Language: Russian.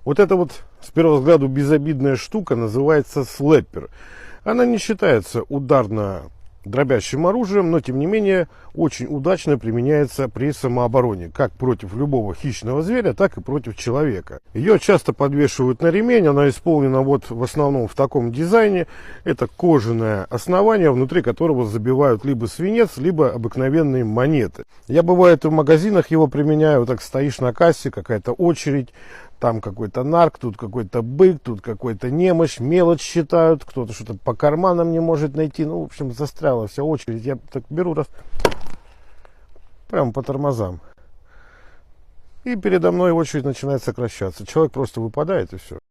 Вот эта вот, с первого взгляда, безобидная штука называется слэпер. Она не считается ударно-дробящим оружием, но, тем не менее, очень удачно применяется при самообороне, как против любого хищного зверя, так и против человека. Ее часто подвешивают на ремень, она исполнена вот в основном в таком дизайне. Это кожаное основание, внутри которого забивают либо свинец, либо обыкновенные монеты. Я, бывает, в магазинах его применяю, вот так стоишь на кассе, какая-то очередь, там какой-то нарк, тут какой-то бык, тут какой-то немощь, мелочь считают, кто-то что-то по карманам не может найти. Ну, в общем, застряла вся очередь. Я так беру раз, прямо по тормозам. И передо мной очередь начинает сокращаться. Человек просто выпадает, и все.